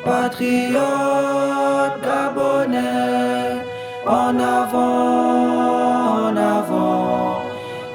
Patriotes gabonais, en avant,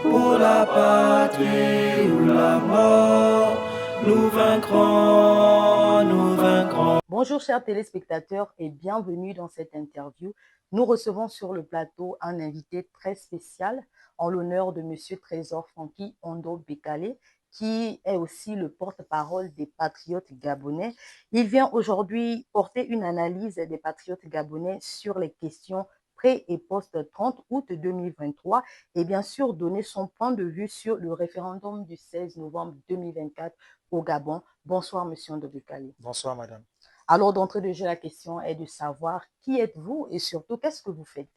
pour la patrie ou la mort, nous vaincrons, nous vaincrons. Bonjour chers téléspectateurs et bienvenue dans cette interview. Nous recevons sur le plateau un invité très spécial en l'honneur de Monsieur Trésor Franky Ondo Bekale, qui est aussi le porte-parole des patriotes gabonais. Il vient aujourd'hui porter une analyse des patriotes gabonais sur les questions pré- et post-30 août 2023 et bien sûr donner son point de vue sur le référendum du 16 novembre 2024 au Gabon. Bonsoir Monsieur Ondo Bekale. Bonsoir madame. Alors d'entrée de jeu, la question est de savoir qui êtes-vous et surtout qu'est-ce que vous faites?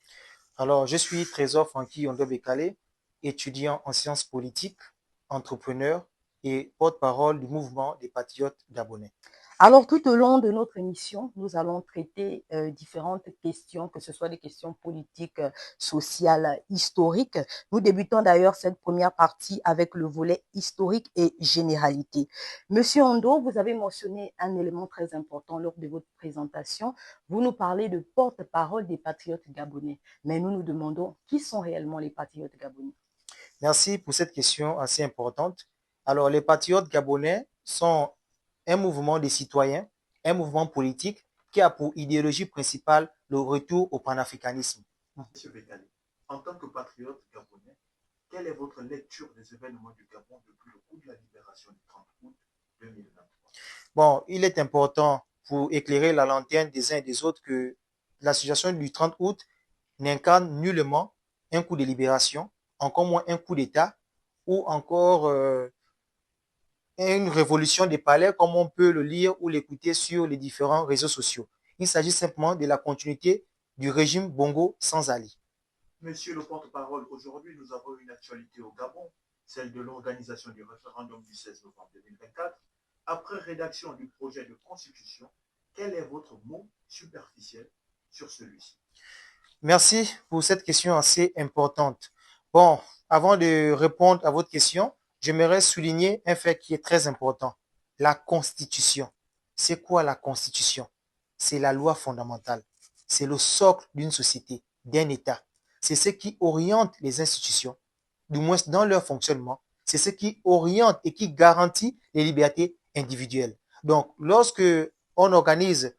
Alors, je suis Trésor Franky Ondo Bekale, étudiant en sciences politiques, entrepreneur et porte-parole du mouvement des patriotes gabonais. Alors, tout au long de notre émission, nous allons traiter différentes questions, que ce soit des questions politiques, sociales, historiques. Nous débutons d'ailleurs cette première partie avec le volet historique et généralité. Monsieur Ondo, vous avez mentionné un élément très important lors de votre présentation. Vous nous parlez de porte-parole des patriotes gabonais. Mais nous nous demandons qui sont réellement les patriotes gabonais? Merci pour cette question assez importante. Alors, les patriotes gabonais sont un mouvement de citoyens, un mouvement politique qui a pour idéologie principale le retour au panafricanisme. Monsieur Bekale, en tant que patriote gabonais, quelle est votre lecture des événements du Gabon depuis le coup de la libération du 30 août 2023? Bon, il est important pour éclairer la lanterne des uns et des autres que la situation du 30 août n'incarne nullement un coup de libération, encore moins un coup d'État ou encore une révolution des palais comme on peut le lire ou l'écouter sur les différents réseaux sociaux. Il s'agit simplement de la continuité du régime Bongo sans Ali. Monsieur le porte-parole, aujourd'hui nous avons une actualité au Gabon, celle de l'organisation du référendum du 16 novembre 2024. Après rédaction du projet de constitution, quel est votre mot superficiel sur celui-ci? Merci pour cette question assez importante. Bon, avant de répondre à votre question, j'aimerais souligner un fait qui est très important. La Constitution. C'est quoi la Constitution? C'est la loi fondamentale. C'est le socle d'une société, d'un État. C'est ce qui oriente les institutions, du moins dans leur fonctionnement. C'est ce qui oriente et qui garantit les libertés individuelles. Donc, lorsque on organise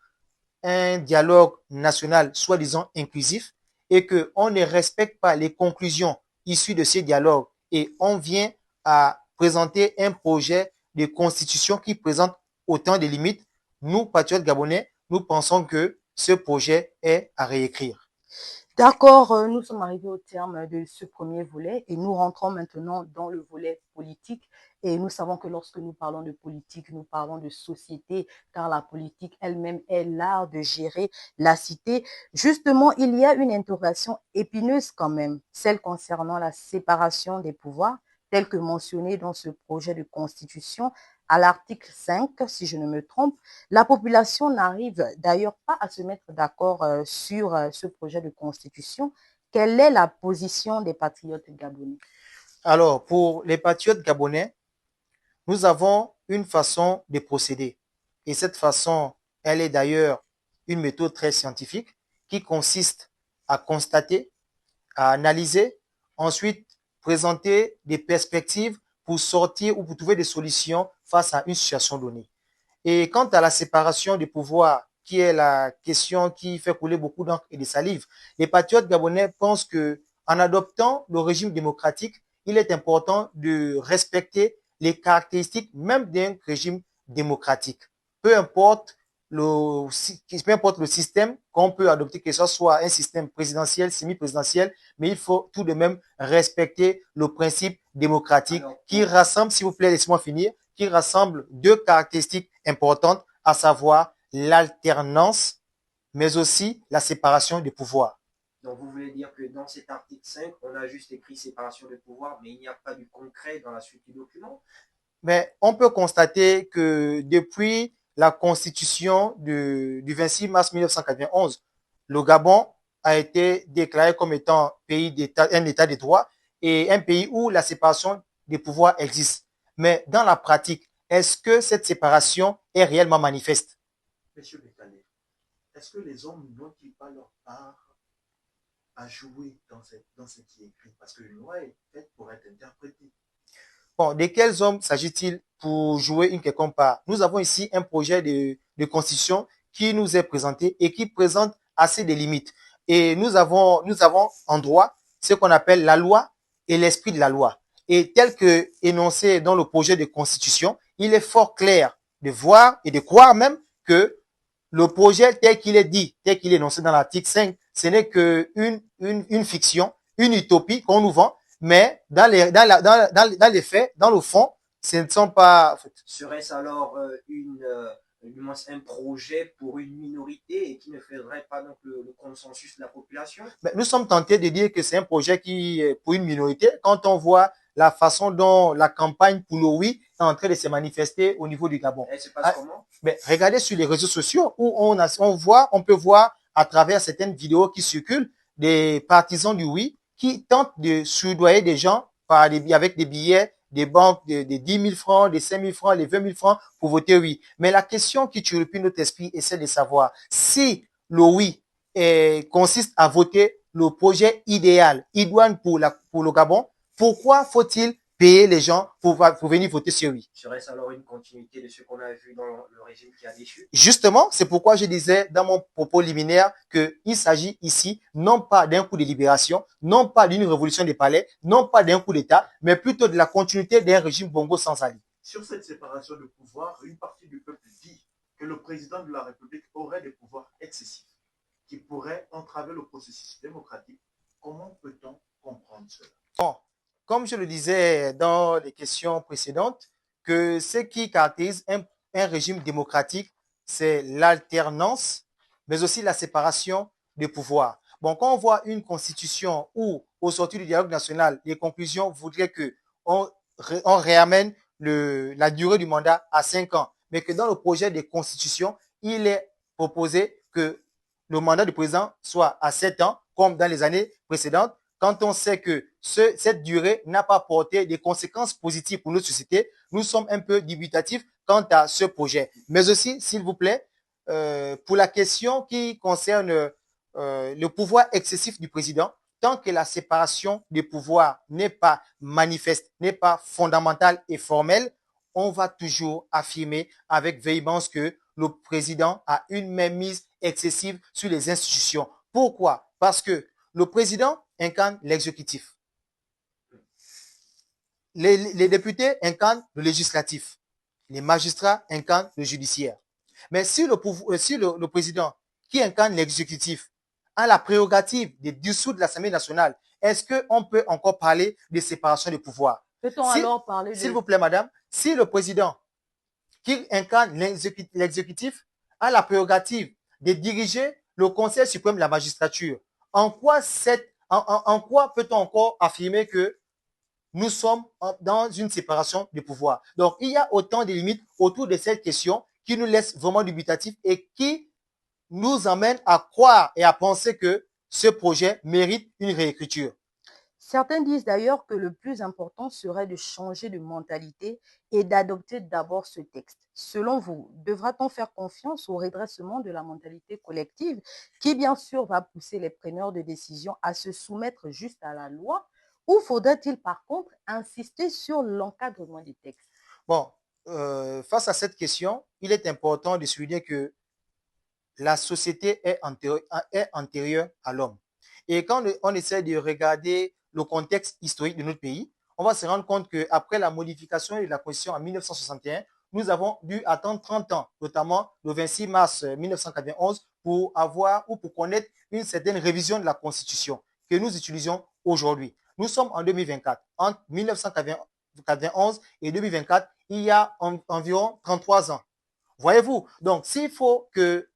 un dialogue national soi-disant inclusif et qu'on ne respecte pas les conclusions issues de ces dialogues et on vient à présenter un projet de constitution qui présente autant de limites, nous, patriotes gabonais, nous pensons que ce projet est à réécrire. D'accord, nous sommes arrivés au terme de ce premier volet et nous rentrons maintenant dans le volet politique. Et nous savons que lorsque nous parlons de politique, nous parlons de société, car la politique elle-même est l'art de gérer la cité. Justement, il y a une interrogation épineuse quand même, celle concernant la séparation des pouvoirs, telle que mentionnée dans ce projet de constitution à l'article 5, si je ne me trompe. La population n'arrive d'ailleurs pas à se mettre d'accord sur ce projet de constitution. Quelle est la position des patriotes gabonais? Alors, pour les patriotes gabonais, nous avons une façon de procéder. Et cette façon, elle est d'ailleurs une méthode très scientifique qui consiste à constater, à analyser, ensuite présenter des perspectives pour sortir ou pour trouver des solutions face à une situation donnée. Et quant à la séparation des pouvoirs, qui est la question qui fait couler beaucoup d'encre et de salive, les patriotes gabonais pensent que en adoptant le régime démocratique, il est important de respecter les caractéristiques même d'un régime démocratique. Peu importe peu importe le système qu'on peut adopter, que ce soit un système présidentiel, semi-présidentiel, mais il faut tout de même respecter le principe démocratique qui rassemble, s'il vous plaît, laissez-moi finir, qui rassemble deux caractéristiques importantes, à savoir l'alternance, mais aussi la séparation des pouvoirs. Donc vous voulez dire que dans cet article 5, on a juste écrit séparation des pouvoirs, mais il n'y a pas du concret dans la suite du document? Mais on peut constater que depuis la constitution du 26 mars 1991, le Gabon a été déclaré comme étant un état de droit et un pays où la séparation des pouvoirs existe. Mais dans la pratique, est-ce que cette séparation est réellement manifeste? Monsieur Bekale, est-ce que les hommes n'ont-ils pas leur part à jouer dans ce qui est écrit? Parce que une loi est faite pour être interprétée. Bon, de quels hommes s'agit-il pour jouer une quelconque part? Nous avons ici un projet de constitution qui nous est présenté et qui présente assez de limites. Et nous avons en droit ce qu'on appelle la loi et l'esprit de la loi. Et tel que énoncé dans le projet de constitution, il est fort clair de voir et de croire même que le projet tel qu'il est dit, tel qu'il est énoncé dans l'article 5, ce n'est qu'une fiction, une utopie qu'on nous vend, mais dans les faits, dans le fond, ce ne sont pas... Serait-ce alors un projet pour une minorité et qui ne ferait pas donc le consensus de la population? Mais nous sommes tentés de dire que c'est un projet qui est pour une minorité quand on voit la façon dont la campagne pour le oui est en train de se manifester au niveau du Gabon. Elle se passe comment? Mais regardez sur les réseaux sociaux où on peut voir à travers certaines vidéos qui circulent des partisans du oui qui tentent de soudoyer des gens avec des billets, des banques de 10 000 francs, des 5 000 francs, les 20 000 francs pour voter oui. Mais la question qui turlupine notre esprit, c'est de savoir si le oui consiste à voter le projet idéal, idoine pour le Gabon, pourquoi faut-il payer les gens pour venir voter sur oui? Serait-ce alors une continuité de ce qu'on a vu dans le régime qui a déchu? Justement, c'est pourquoi je disais dans mon propos liminaire qu'il s'agit ici non pas d'un coup de libération, non pas d'une révolution des palais, non pas d'un coup d'État, mais plutôt de la continuité d'un régime Bongo sans Ali. Sur cette séparation de pouvoir, une partie du peuple dit que le président de la République aurait des pouvoirs excessifs qui pourraient entraver le processus démocratique. Comment peut-on comprendre cela? Bon, comme je le disais dans les questions précédentes, que ce qui caractérise un régime démocratique, c'est l'alternance, mais aussi la séparation des pouvoirs. Bon, quand on voit une constitution où, au sortir du dialogue national, les conclusions voudraient qu'on réamène la durée du mandat à 5 ans, mais que dans le projet de constitution, il est proposé que le mandat du président soit à 7 ans, comme dans les années précédentes, quand on sait que cette durée n'a pas porté des conséquences positives pour notre société, nous sommes un peu dubitatifs quant à ce projet. Mais aussi, s'il vous plaît, pour la question qui concerne le pouvoir excessif du président, tant que la séparation des pouvoirs n'est pas manifeste, n'est pas fondamentale et formelle, on va toujours affirmer avec véhémence que le président a une mainmise excessive sur les institutions. Pourquoi? Parce que le président incarne l'exécutif. Les députés incarnent le législatif. Les magistrats incarnent le judiciaire. Mais si le président qui incarne l'exécutif a la prérogative de dissoudre l'Assemblée nationale, est-ce qu'on peut encore parler de séparation des pouvoirs? Peut-on alors parler S'il vous plaît, madame, si le président qui incarne l'exécutif a la prérogative de diriger le Conseil suprême de la magistrature, en quoi peut-on encore affirmer que nous sommes dans une séparation des pouvoirs? Donc, il y a autant de limites autour de cette question qui nous laissent vraiment dubitatifs et qui nous amènent à croire et à penser que ce projet mérite une réécriture. Certains disent d'ailleurs que le plus important serait de changer de mentalité et d'adopter d'abord ce texte. Selon vous, devra-t-on faire confiance au redressement de la mentalité collective qui, bien sûr, va pousser les preneurs de décision à se soumettre juste à la loi, ou faudrait-il par contre insister sur l'encadrement des textes? Bon, face à cette question, il est important de souligner que la société est antérieure à l'homme. Et quand on essaie de regarder le contexte historique de notre pays, on va se rendre compte qu'après la modification de la Constitution en 1961, nous avons dû attendre 30 ans, notamment le 26 mars 1991, pour connaître une certaine révision de la Constitution que nous utilisons aujourd'hui. Nous sommes en 2024. Entre 1991 et 2024, il y a environ 33 ans. Voyez-vous? Donc, s'il faut que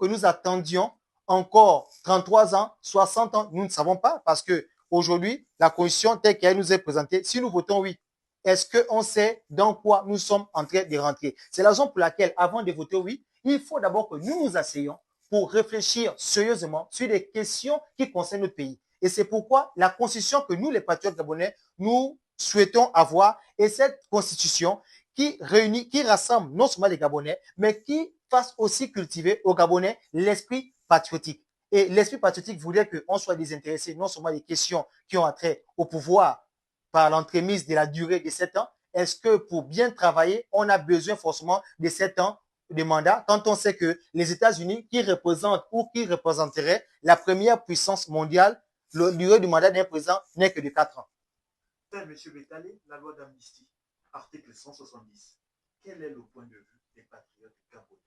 nous attendions encore 33 ans, 60 ans, nous ne savons pas parce que aujourd'hui, la Constitution telle qu'elle nous est présentée, si nous votons oui, est-ce qu'on sait dans quoi nous sommes en train de rentrer? C'est la raison pour laquelle, avant de voter oui, il faut d'abord que nous nous asseyions pour réfléchir sérieusement sur les questions qui concernent notre pays. Et c'est pourquoi la Constitution que nous, les patriotes gabonais, nous souhaitons avoir est cette Constitution qui rassemble non seulement les Gabonais, mais qui fasse aussi cultiver aux Gabonais l'esprit patriotique. Et l'esprit patriotique voudrait qu'on soit désintéressé non seulement des questions qui ont trait au pouvoir par l'entremise de la durée de 7 ans. Est-ce que pour bien travailler, on a besoin forcément de 7 ans de mandat quand on sait que les États-Unis, qui représentent ou qui représenteraient la première puissance mondiale, le durée du mandat d'un président n'est que de 4 ans. M. Bétalé, la loi d'amnistie, article 170. Quel est le point de vue des patriotes gabonais?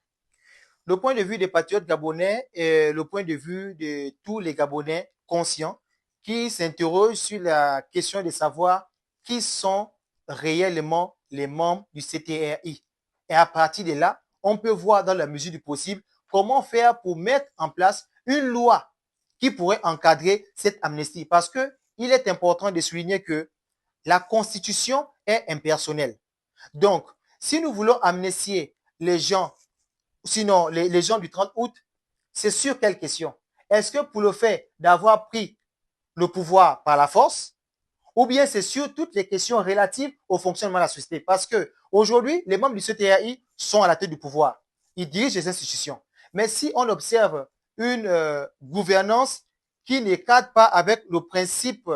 Le point de vue des patriotes gabonais est le point de vue de tous les Gabonais conscients qui s'interrogent sur la question de savoir qui sont réellement les membres du CTRI. Et à partir de là, on peut voir dans la mesure du possible comment faire pour mettre en place une loi qui pourrait encadrer cette amnistie. Parce que il est important de souligner que la Constitution est impersonnelle. Donc, si nous voulons amnistier les gens, sinon les gens du 30 août, c'est sur quelle question? Est-ce que pour le fait d'avoir pris le pouvoir par la force, ou bien c'est sur toutes les questions relatives au fonctionnement de la société? Parce que aujourd'hui, les membres du CTRI sont à la tête du pouvoir. Ils dirigent les institutions. Mais si on observe une gouvernance qui ne cadre pas avec les principes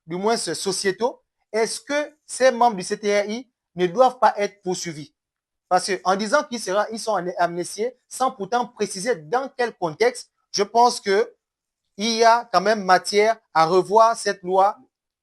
du moins sociétaux, est-ce que ces membres du CTRI ne doivent pas être poursuivis? Parce qu'en disant qu'ils sont amnistiés sans pourtant préciser dans quel contexte, je pense que il y a quand même matière à revoir cette loi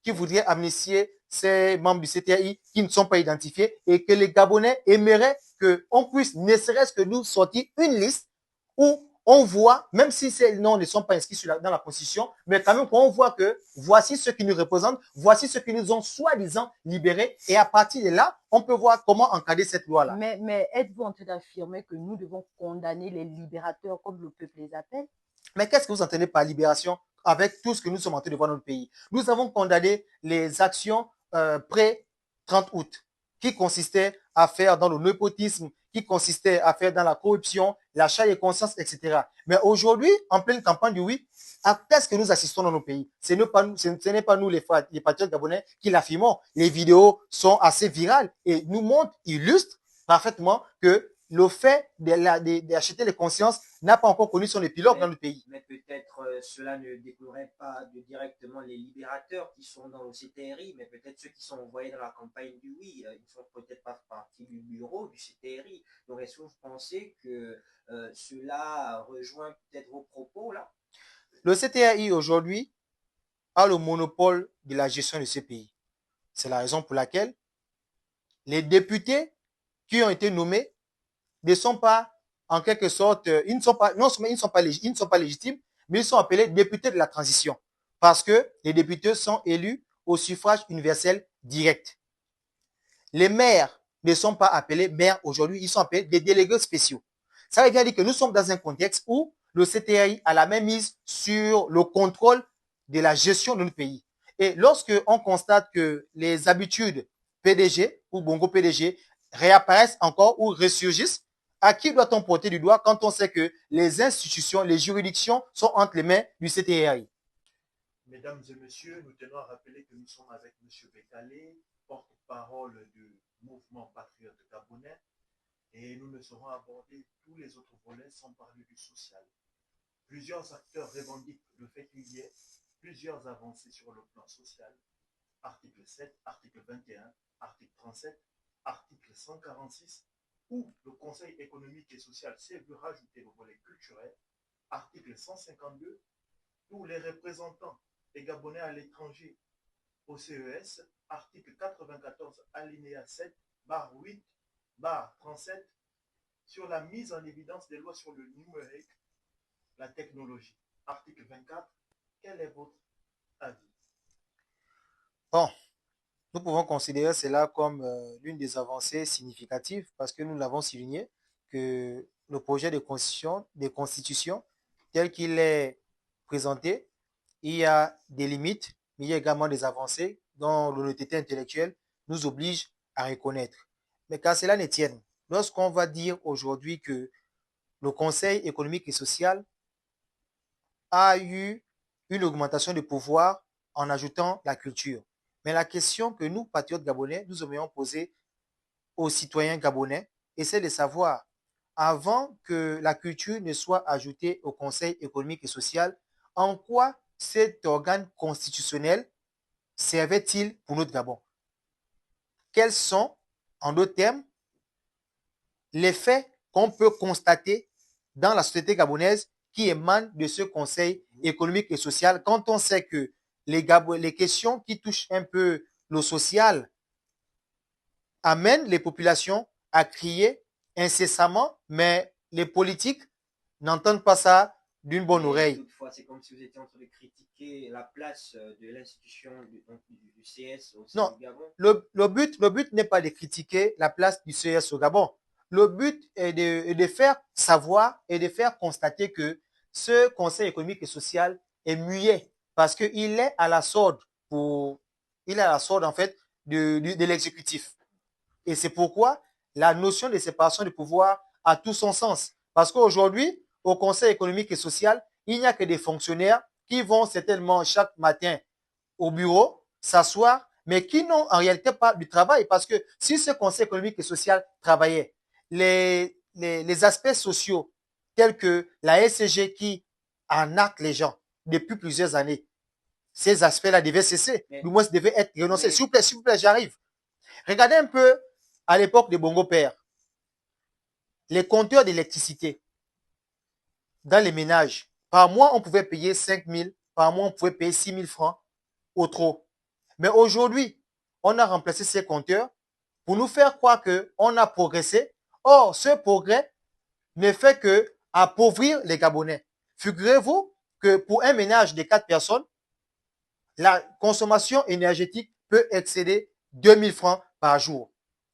qui voudrait amnistier ces membres du CTI qui ne sont pas identifiés et que les Gabonais aimeraient qu'on puisse ne serait-ce que nous sortir une liste où on voit, même si ces noms ne sont pas inscrits dans la Constitution, mais quand même qu'on voit que voici ceux qui nous représentent, voici ceux qui nous ont soi-disant libérés, et à partir de là, on peut voir comment encadrer cette loi-là. Mais êtes-vous en train d'affirmer que nous devons condamner les libérateurs comme le peuple les appelle? Mais qu'est-ce que vous entendez par libération avec tout ce que nous sommes en train de voir dans notre pays? Nous avons condamné les actions pré-30 août qui consistaient à faire dans le népotisme, qui consistait à faire dans la corruption, l'achat des consciences, etc. Mais aujourd'hui, en pleine campagne du oui, à qu'est-ce que nous assistons dans nos pays? Ce n'est pas nous les patriotes gabonais qui l'affirmons. Les vidéos sont assez virales et nous montrent, illustrent parfaitement que le fait d'acheter les consciences n'a pas encore connu son épilogue dans le pays. Mais peut-être cela ne découlerait pas de directement les libérateurs qui sont dans le CTRI, mais peut-être ceux qui sont envoyés dans la campagne du oui, ils ne font peut-être pas partie du bureau du CTRI. Donc est-ce que vous pensez que cela rejoint peut-être vos propos là? Le CTRI aujourd'hui a le monopole de la gestion de ce pays. C'est la raison pour laquelle les députés qui ont été nommés ne sont pas, en quelque sorte, ils ne sont pas légitimes, mais ils sont appelés députés de la transition. Parce que les députés sont élus au suffrage universel direct. Les maires ne sont pas appelés maires aujourd'hui, ils sont appelés des délégués spéciaux. Ça veut dire que nous sommes dans un contexte où le CTRI a la même mise sur le contrôle de la gestion de notre pays. Et lorsque on constate que les habitudes PDG ou Bongo PDG réapparaissent encore ou ressurgissent, à qui doit-on porter du doigt quand on sait que les institutions, les juridictions sont entre les mains du CTRI? Mesdames et messieurs, nous tenons à rappeler que nous sommes avec M. Bétalé, porte-parole du mouvement patriote gabonais, et nous ne saurons aborder tous les autres volets sans parler du social. Plusieurs acteurs revendiquent le fait qu'il y ait plusieurs avancées sur le plan social. Article 7, article 21, article 37, article 146, où le Conseil économique et social s'est vu rajouter le volet culturel, article 152, où les représentants des Gabonais à l'étranger au CES, article 94, alinéa 7, barre 8, barre 37, sur la mise en évidence des lois sur le numérique, la technologie. Article 24, quel est votre avis? Bon, nous pouvons considérer cela comme l'une des avancées significatives parce que nous l'avons souligné que le projet de constitution tel qu'il est présenté, il y a des limites, mais il y a également des avancées dont l'honnêteté intellectuelle nous oblige à reconnaître. Mais qu'à cela ne tienne, lorsqu'on va dire aujourd'hui que le Conseil économique et social a eu une augmentation de pouvoir en ajoutant la culture. Mais la question que nous, patriotes gabonais, nous aimerions poser aux citoyens gabonais, c'est de savoir avant que la culture ne soit ajoutée au Conseil économique et social, en quoi cet organe constitutionnel servait-il pour notre Gabon? Quels sont, en d'autres termes, les faits qu'on peut constater dans la société gabonaise qui émanent de ce Conseil économique et social quand on sait que les questions qui touchent un peu le social amènent les populations à crier incessamment, mais les politiques n'entendent pas ça d'une bonne oreille. Toutefois, c'est comme si vous étiez en train de critiquer la place de l'institution du CS au Non, du Gabon. le but n'est pas de critiquer la place du CS au Gabon. Le but est de faire savoir et de faire constater que ce Conseil économique et social est muet parce qu'il est à la sorde en fait de l'exécutif. Et c'est pourquoi la notion de séparation du pouvoir a tout son sens. Parce qu'aujourd'hui, au Conseil économique et social, il n'y a que des fonctionnaires qui vont certainement chaque matin au bureau s'asseoir, mais qui n'ont en réalité pas du travail. Parce que si ce Conseil économique et social travaillait, les aspects sociaux tels que la SCG qui arnaque les gens depuis plusieurs années, ces aspects-là devaient cesser. Du moins, devaient être renoncés. S'il vous plaît, j'arrive. Regardez un peu à l'époque de Bongo Père, les compteurs d'électricité dans les ménages. Par mois, on pouvait payer 5 000, par mois, on pouvait payer 6 000 francs au trop. Mais aujourd'hui, on a remplacé ces compteurs pour nous faire croire qu'on a progressé. Or, ce progrès ne fait que appauvrir les Gabonais. Figurez-vous que pour un ménage de 4 personnes, la consommation énergétique peut excéder 2 000 francs par jour.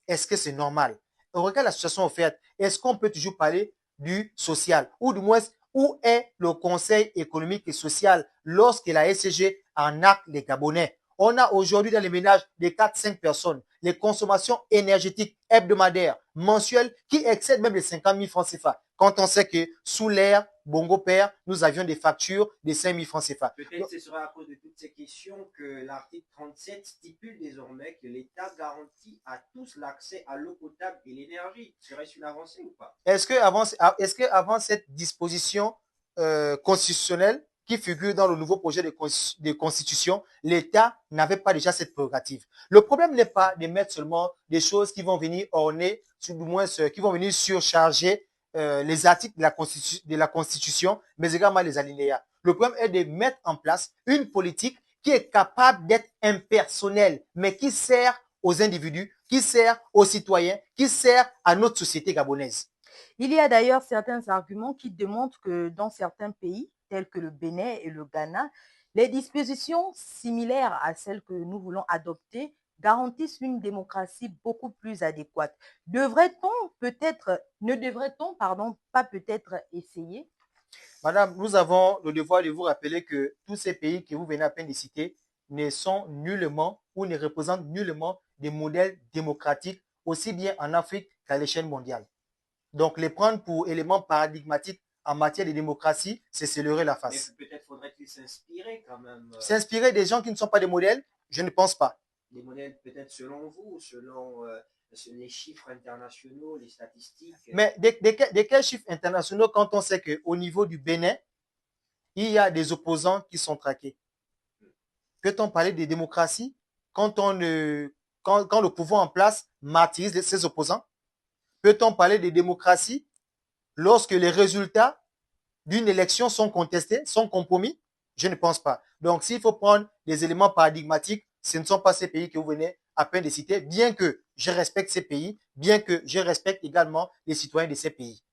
Est-ce que c'est normal? On regarde la situation offerte. Est-ce qu'on peut toujours parler du social? Ou du moins, où est le Conseil économique et social lorsque la SCG arnaque les Gabonais? On a aujourd'hui dans les ménages de 4-5 personnes les consommations énergétiques hebdomadaires, mensuelles, qui excèdent même les 50 000 francs CFA. Quand on sait que sous l'ère Bongo Père, nous avions des factures de 5 000 francs CFA. Peut-être ce sera à cause de toutes ces questions que l'article 37 stipule désormais que l'État garantit à tous l'accès à l'eau potable et l'énergie. Serait-ce une avancée ou pas? Est-ce que avant cette disposition constitutionnelle qui figure dans le nouveau projet de constitution, l'État n'avait pas déjà cette prérogative? Le problème n'est pas de mettre seulement des choses qui vont venir orner, du moins qui vont venir surcharger les articles de la Constitution, mais également les alinéas. Le problème est de mettre en place une politique qui est capable d'être impersonnelle, mais qui sert aux individus, qui sert aux citoyens, qui sert à notre société gabonaise. Il y a d'ailleurs certains arguments qui démontrent que dans certains pays, tels que le Bénin et le Ghana, les dispositions similaires à celles que nous voulons adopter garantissent une démocratie beaucoup plus adéquate. Ne devrait-on, pas peut-être essayer? Madame, nous avons le devoir de vous rappeler que tous ces pays que vous venez à peine de citer ne sont nullement ou ne représentent nullement des modèles démocratiques aussi bien en Afrique qu'à l'échelle mondiale. Donc, les prendre pour éléments paradigmatiques en matière de démocratie, c'est se leurrer la face. Mais peut-être faudrait-il s'inspirer quand même. S'inspirer des gens qui ne sont pas des modèles, je ne pense pas. Des modèles peut-être selon vous, selon les chiffres internationaux, les statistiques. Mais de quels chiffres internationaux quand on sait qu'au niveau du Bénin, il y a des opposants qui sont traqués? Peut-on parler de démocratie quand le pouvoir en place martyrise ses opposants? Peut-on parler de démocratie lorsque les résultats d'une élection sont contestés, sont compromis? Je ne pense pas. Donc, s'il faut prendre des éléments paradigmatiques, ce ne sont pas ces pays que vous venez à peine de citer, bien que je respecte ces pays, bien que je respecte également les citoyens de ces pays.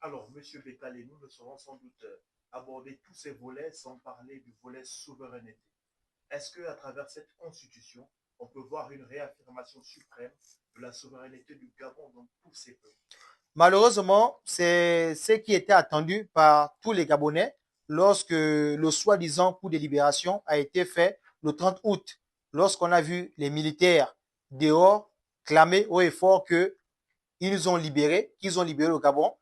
Alors, M. Bekale, nous ne saurons sans doute aborder tous ces volets sans parler du volet souveraineté. Est-ce qu'à travers cette constitution, on peut voir une réaffirmation suprême de la souveraineté du Gabon dans tous ces peuples? Malheureusement, c'est ce qui était attendu par tous les Gabonais lorsque le soi-disant coup de libération a été fait le 30 août, lorsqu'on a vu les militaires dehors clamer haut et fort qu'ils nous ont libérés, qu'ils ont libéré le Gabon.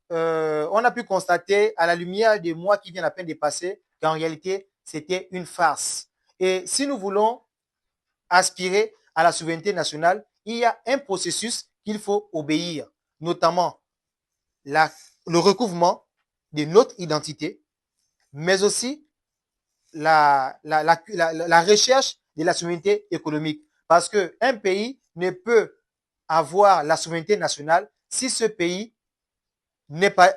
On a pu constater à la lumière des mois qui viennent à peine de passer qu'en réalité, c'était une farce. Et si nous voulons aspirer à la souveraineté nationale, il y a un processus qu'il faut obéir, notamment le recouvrement de notre identité, mais aussi la recherche de la souveraineté économique. Parce qu'un pays ne peut avoir la souveraineté nationale si ce pays n'est pas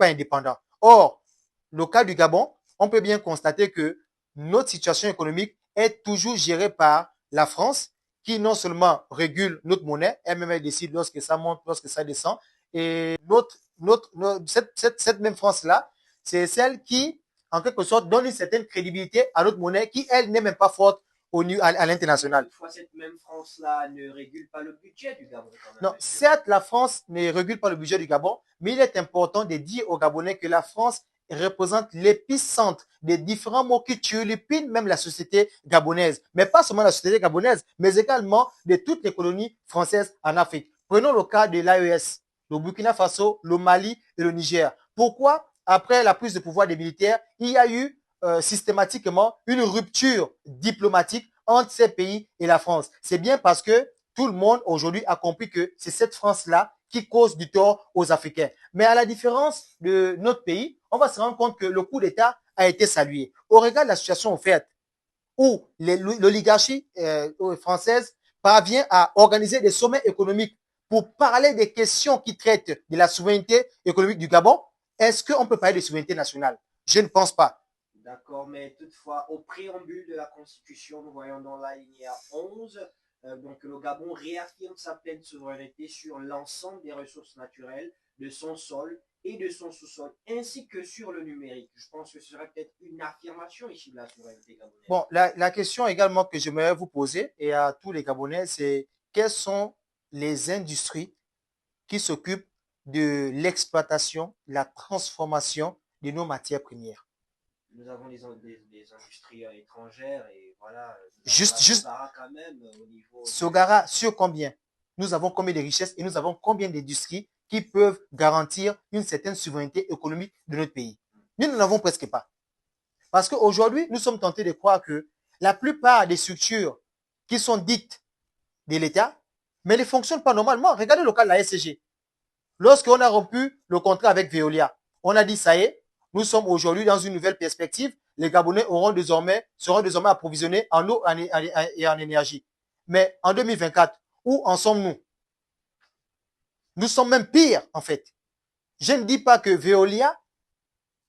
indépendant. Or, le cas du Gabon, on peut bien constater que notre situation économique est toujours gérée par la France, qui non seulement régule notre monnaie, elle-même décide lorsque ça monte, lorsque ça descend. Et cette même France-là, c'est celle qui, en quelque sorte, donne une certaine crédibilité à notre monnaie qui, elle, n'est même pas forte à l'international. Toutefois, cette même France-là ne régule pas le budget du Gabon. Quand même, non, certes, la France ne régule pas le budget du Gabon, mais il est important de dire aux Gabonais que la France représente l'épicentre des différents maux qui turlupinent même la société gabonaise. Mais pas seulement la société gabonaise, mais également de toutes les colonies françaises en Afrique. Prenons le cas de l'AES, le Burkina Faso, le Mali et le Niger. Pourquoi, après la prise de pouvoir des militaires, il y a eu systématiquement une rupture diplomatique entre ces pays et la France? C'est bien parce que tout le monde aujourd'hui a compris que c'est cette France-là qui cause du tort aux Africains. Mais à la différence de notre pays, on va se rendre compte que le coup d'État a été salué. Au regard de la situation offerte, où l'oligarchie française parvient à organiser des sommets économiques pour parler des questions qui traitent de la souveraineté économique du Gabon, est-ce qu'on peut parler de souveraineté nationale? Je ne pense pas. D'accord, mais toutefois, au préambule de la Constitution, nous voyons dans l'alinéa 11, donc le Gabon réaffirme sa pleine souveraineté sur l'ensemble des ressources naturelles de son sol et de son sous-sol, ainsi que sur le numérique. Je pense que ce serait peut-être une affirmation ici de la souveraineté gabonaise. Bon, la question également que j'aimerais vous poser, et à tous les Gabonais, c'est quelles sont les industries qui s'occupent de l'exploitation, la transformation de nos matières premières? Nous avons des industries étrangères et voilà. Juste Sogara quand même au niveau. Sogara, sur combien? Nous avons combien de richesses et nous avons combien d'industries qui peuvent garantir une certaine souveraineté économique de notre pays? Nous n'en avons presque pas. Parce qu'aujourd'hui, nous sommes tentés de croire que la plupart des structures qui sont dites de l'État, mais ne fonctionnent pas normalement. Regardez le cas de la SCG. Lorsqu'on a rompu le contrat avec Veolia, on a dit ça y est, nous sommes aujourd'hui dans une nouvelle perspective. Les Gabonais seront désormais approvisionnés en eau et en énergie. Mais en 2024, où en sommes-nous? Nous sommes même pire, en fait. Je ne dis pas que Veolia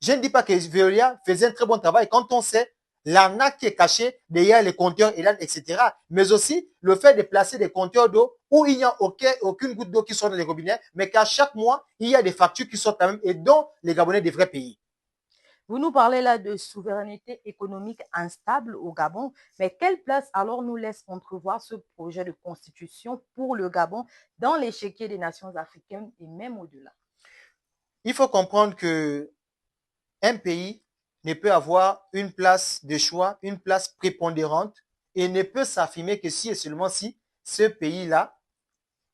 faisait un très bon travail quand on sait l'arnaque qui est cachée derrière les compteurs ELAN, etc. Mais aussi le fait de placer des compteurs d'eau où il n'y a aucune goutte d'eau qui sort dans les robinets, mais qu'à chaque mois, il y a des factures qui sortent quand même et dont les Gabonais devraient payer. Vous nous parlez là de souveraineté économique instable au Gabon, mais quelle place alors nous laisse entrevoir ce projet de constitution pour le Gabon dans l'échiquier des nations africaines et même au-delà? Il faut comprendre que un pays ne peut avoir une place de choix, une place prépondérante et ne peut s'affirmer que si et seulement si ce pays-là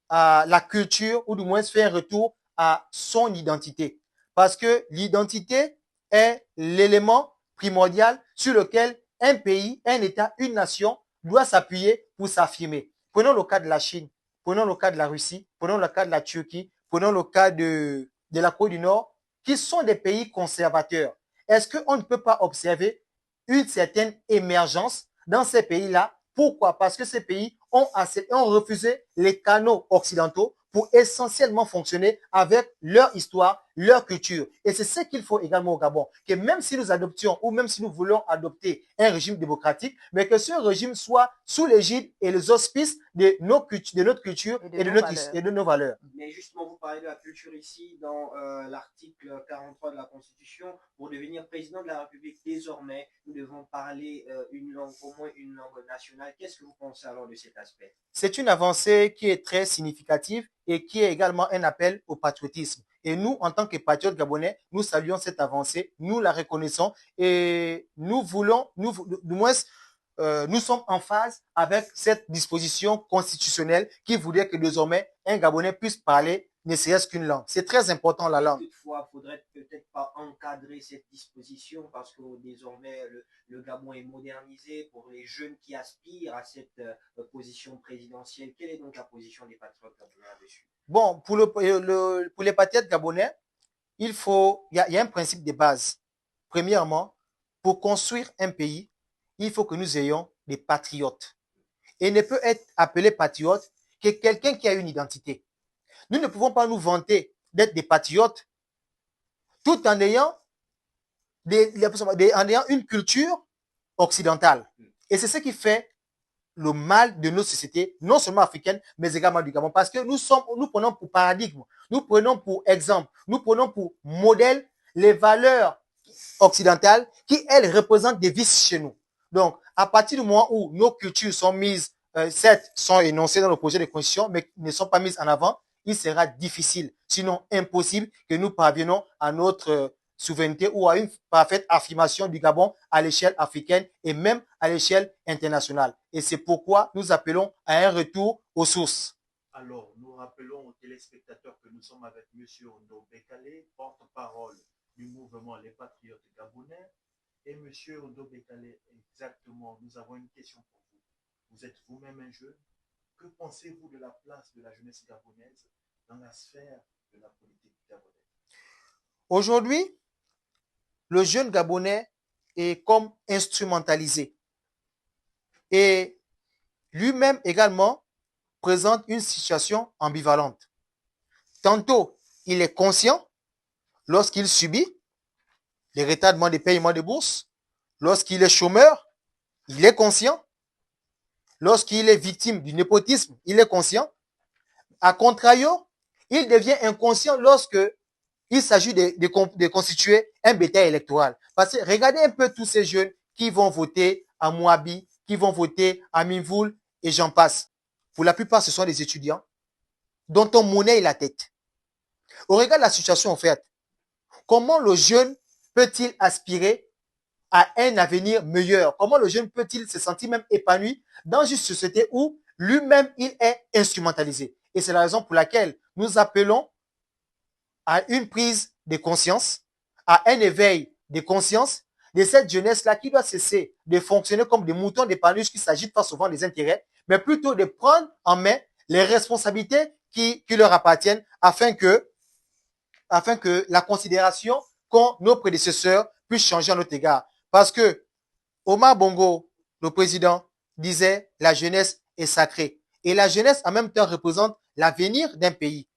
a la culture ou du moins fait un retour à son identité. Parce que l'identité est l'élément primordial sur lequel un pays, un État, une nation doit s'appuyer pour s'affirmer. Prenons le cas de la Chine, prenons le cas de la Russie, prenons le cas de la Turquie, prenons le cas de la Corée du Nord, qui sont des pays conservateurs. Est-ce qu'on ne peut pas observer une certaine émergence dans ces pays-là? Pourquoi? Parce que ces pays ont refusé les canaux occidentaux pour essentiellement fonctionner avec leur histoire, leur culture. Et c'est ce qu'il faut également au Gabon, que même si nous adoptions ou même si nous voulons adopter un régime démocratique, mais que ce régime soit sous l'égide et les auspices de notre culture et de nos valeurs. Mais justement, vous parlez de la culture ici dans l'article 43 de la Constitution. Pour devenir président de la République, désormais, nous devons parler au moins une langue nationale. Qu'est-ce que vous pensez alors de cet aspect? C'est une avancée qui est très significative et qui est également un appel au patriotisme. Et nous, en tant que patriotes gabonais, nous saluons cette avancée, nous la reconnaissons et nous voulons, du moins, nous sommes en phase avec cette disposition constitutionnelle qui voudrait que désormais un Gabonais puisse parler ne serait-ce qu'une langue. C'est très important la langue. Toutefois, il faudrait peut-être pas pas encadrer cette disposition parce que désormais le Gabon est modernisé pour les jeunes qui aspirent à cette position présidentielle? Quelle est donc la position des patriotes gabonais là-dessus? Bon, pour les patriotes gabonais, il y a un principe de base. Premièrement, pour construire un pays, il faut que nous ayons des patriotes. Et ne peut être appelé patriote que quelqu'un qui a une identité. Nous ne pouvons pas nous vanter d'être des patriotes tout en ayant une culture occidentale. Et c'est ce qui fait le mal de nos sociétés, non seulement africaines, mais également du Gabon. Parce que nous prenons pour paradigme, nous prenons pour exemple, nous prenons pour modèle les valeurs occidentales qui, elles, représentent des vices chez nous. Donc, à partir du moment où nos cultures sont mises, certes, sont énoncées dans le projet de constitution, mais ne sont pas mises en avant, il sera difficile, sinon impossible, que nous parvenions à notre souveraineté ou à une parfaite affirmation du Gabon à l'échelle africaine et même à l'échelle internationale. Et c'est pourquoi nous appelons à un retour aux sources. Alors, nous rappelons aux téléspectateurs que nous sommes avec M. Ondo Bekale, porte-parole du mouvement Les Patriotes Gabonais. Et M. Ondo Bekale, exactement, nous avons une question pour vous. Vous êtes vous-même un jeune. Que pensez-vous de la place de la jeunesse gabonaise dans la sphère de la politique gabonaise? Aujourd'hui, le jeune Gabonais est comme instrumentalisé. Et lui-même également présente une situation ambivalente. Tantôt, il est conscient lorsqu'il subit les retardements des paiements de bourse. Lorsqu'il est chômeur, il est conscient. Lorsqu'il est victime du népotisme, il est conscient. A contrario, il devient inconscient lorsque il s'agit de constituer un bétail électoral. Parce que regardez un peu tous ces jeunes qui vont voter à Moabi, qui vont voter à Minvoul, et j'en passe. Pour la plupart, ce sont des étudiants dont on monnaie la tête. Au regard de la situation en fait, comment le jeune peut-il aspirer à un avenir meilleur? Comment le jeune peut-il se sentir même épanoui dans une société où lui-même il est instrumentalisé? Et c'est la raison pour laquelle nous appelons à une prise de conscience, à un éveil de conscience de cette jeunesse-là qui doit cesser de fonctionner comme des moutons d'épanouissement qui s'agitent pas souvent des intérêts, mais plutôt de prendre en main les responsabilités qui leur appartiennent afin que la considération qu'ont nos prédécesseurs puisse changer à notre égard. Parce que Omar Bongo, le président, disait la jeunesse est sacrée. Et la jeunesse, en même temps, représente l'avenir d'un pays.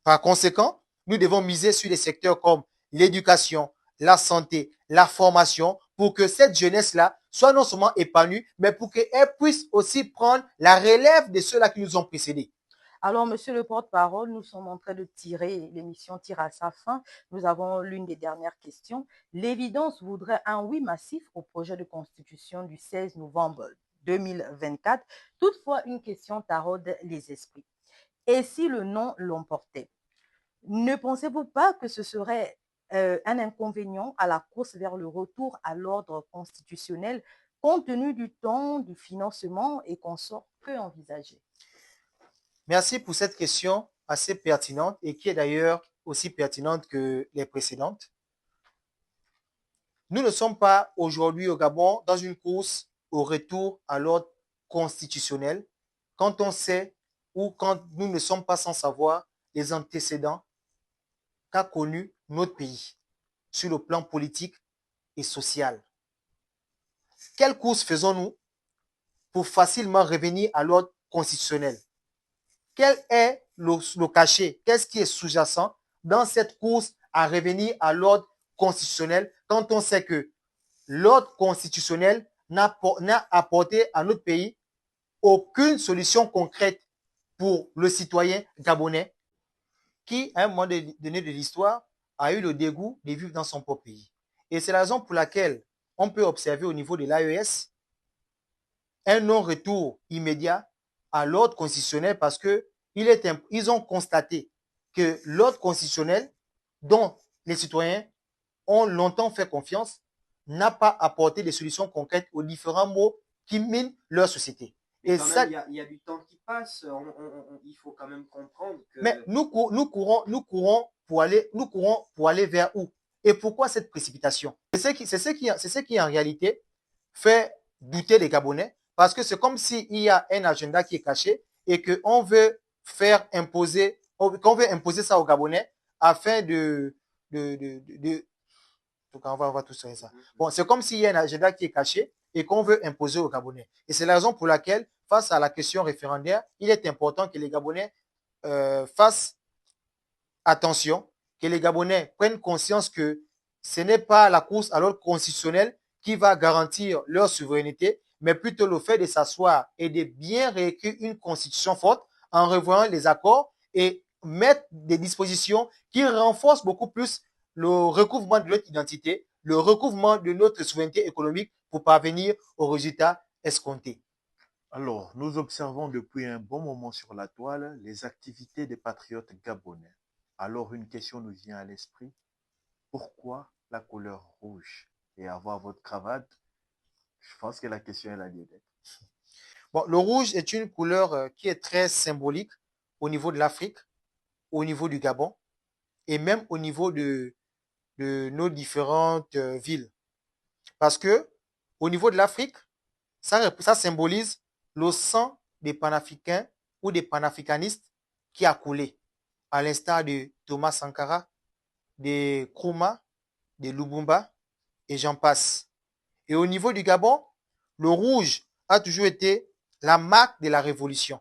Par conséquent, nous devons miser sur des secteurs comme l'éducation, la santé, la formation, pour que cette jeunesse-là soit non seulement épanouie, mais pour qu'elle puisse aussi prendre la relève de ceux-là qui nous ont précédés. Alors, monsieur le porte-parole, nous sommes en train de tirer, l'émission tire à sa fin. Nous avons l'une des dernières questions. L'évidence voudrait un oui massif au projet de constitution du 16 novembre 2024. Toutefois, une question taraude les esprits. Et si le non l'emportait? Ne pensez-vous pas que ce serait un inconvénient à la course vers le retour à l'ordre constitutionnel compte tenu du temps, du financement et consorts? Que envisager? Merci pour cette question assez pertinente et qui est d'ailleurs aussi pertinente que les précédentes. Nous ne sommes pas aujourd'hui au Gabon dans une course au retour à l'ordre constitutionnel quand on sait ou quand nous ne sommes pas sans savoir les antécédents qu'a connu notre pays sur le plan politique et social. Quelle course faisons-nous pour facilement revenir à l'ordre constitutionnel? Quel est le cachet? Qu'est-ce qui est sous-jacent dans cette course à revenir à l'ordre constitutionnel quand on sait que l'ordre constitutionnel n'a apporté à notre pays aucune solution concrète pour le citoyen gabonais qui, à un moment donné de l'histoire, a eu le dégoût de vivre dans son propre pays. Et c'est la raison pour laquelle on peut observer au niveau de l'AES un non-retour immédiat à l'ordre constitutionnel parce que ils ont constaté que l'ordre constitutionnel dont les citoyens ont longtemps fait confiance n'a pas apporté des solutions concrètes aux différents maux qui minent leur société. Et ça, il y a du temps qui passe. Il faut quand même comprendre que. Mais nous courons pour aller vers où? Et pourquoi cette précipitation? C'est ce qui en réalité fait douter les Gabonais, parce que c'est comme s'il y a un agenda qui est caché et qu'on veut imposer ça aux Gabonais afin on va tout sur ça. Bon, c'est comme s'il y a un agenda qui est caché et qu'on veut imposer aux Gabonais. Et c'est la raison pour laquelle, face à la question référendaire, il est important que les Gabonais fassent attention, que les Gabonais prennent conscience que ce n'est pas la course à l'ordre constitutionnel qui va garantir leur souveraineté, mais plutôt le fait de s'asseoir et de bien réécrire une constitution forte en revoyant les accords et mettre des dispositions qui renforcent beaucoup plus le recouvrement de notre identité, le recouvrement de notre souveraineté économique pour parvenir aux résultats escomptés. Alors, nous observons depuis un bon moment sur la toile les activités des patriotes gabonais. Alors, une question nous vient à l'esprit. Pourquoi la couleur rouge? Et avoir votre cravate, je pense que la question est la lieu d'être. Bon, le rouge est une couleur qui est très symbolique au niveau de l'Afrique, au niveau du Gabon et même au niveau de nos différentes villes. Parce que au niveau de l'Afrique, ça symbolise le sang des panafricains ou des panafricanistes qui a coulé, à l'instar de Thomas Sankara, de Nkrumah, de Lumumba et j'en passe. Et au niveau du Gabon, le rouge a toujours été la marque de la révolution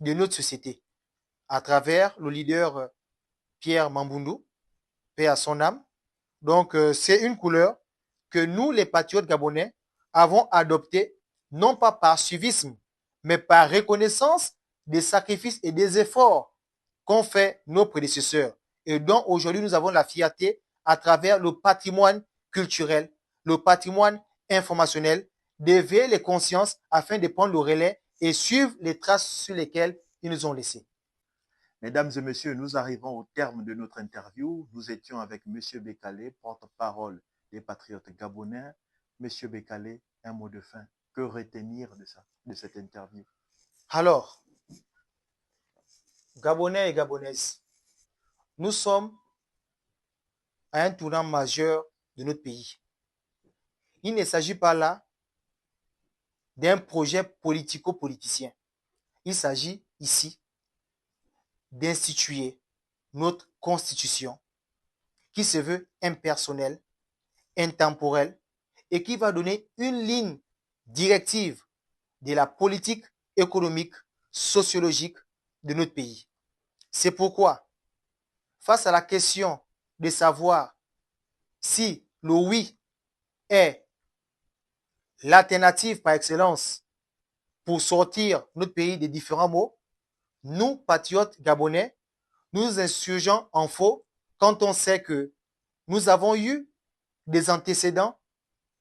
de notre société, à travers le leader Pierre Mamboundou, paix à son âme. Donc, c'est une couleur que nous, les patriotes gabonais, avons adoptée, non pas par suivisme, mais par reconnaissance des sacrifices et des efforts qu'ont fait nos prédécesseurs et dont aujourd'hui nous avons la fierté à travers le patrimoine culturel, le patrimoine informationnel, d'éveiller les consciences afin de prendre le relais et suivre les traces sur lesquelles ils nous ont laissées. Mesdames et messieurs, nous arrivons au terme de notre interview. Nous étions avec M. Bekale, porte-parole des patriotes gabonais. M. Bekale, un mot de fin. Que retenir de cette interview? Alors, Gabonais et Gabonaises, nous sommes à un tournant majeur de notre pays. Il ne s'agit pas là d'un projet politico-politicien. Il s'agit ici d'instituer notre constitution qui se veut impersonnelle, intemporelle et qui va donner une ligne directive de la politique économique, sociologique de notre pays. C'est pourquoi, face à la question de savoir si le oui est l'alternative par excellence pour sortir notre pays des différents maux, nous, patriotes gabonais, nous nous insurgeons en faux quand on sait que nous avons eu des antécédents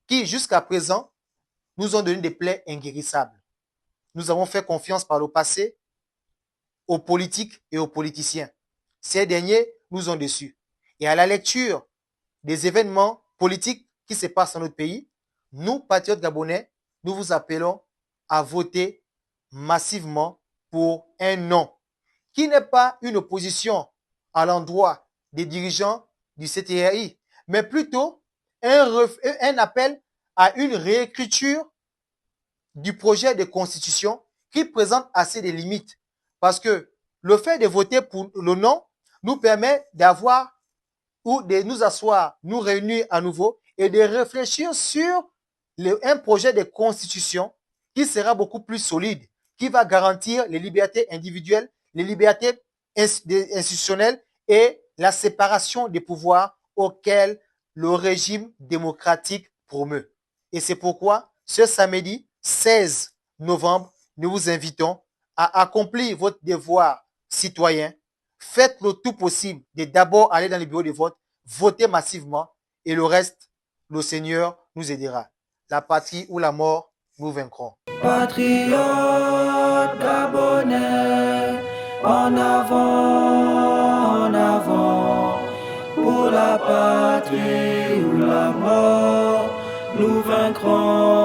qui, jusqu'à présent, nous ont donné des plaies inguérissables. Nous avons fait confiance par le passé aux politiques et aux politiciens. Ces derniers nous ont déçus. Et à la lecture des événements politiques qui se passent dans notre pays, nous, patriotes gabonais, nous vous appelons à voter massivement pour un non, qui n'est pas une opposition à l'endroit des dirigeants du CTRI, mais plutôt un appel à une réécriture du projet de constitution qui présente assez de limites. Parce que le fait de voter pour le non nous permet d'avoir ou de nous asseoir, nous réunir à nouveau et de réfléchir sur un projet de constitution qui sera beaucoup plus solide, qui va garantir les libertés individuelles, les libertés institutionnelles et la séparation des pouvoirs auxquels le régime démocratique promeut. Et c'est pourquoi ce samedi 16 novembre, nous vous invitons à accomplir votre devoir citoyen. Faites le tout possible de d'abord aller dans les bureaux de vote, voter massivement et le reste, le Seigneur nous aidera. La patrie ou la mort, nous vaincrons. Patriotes gabonais, en avant, pour la patrie ou la mort, nous vaincrons.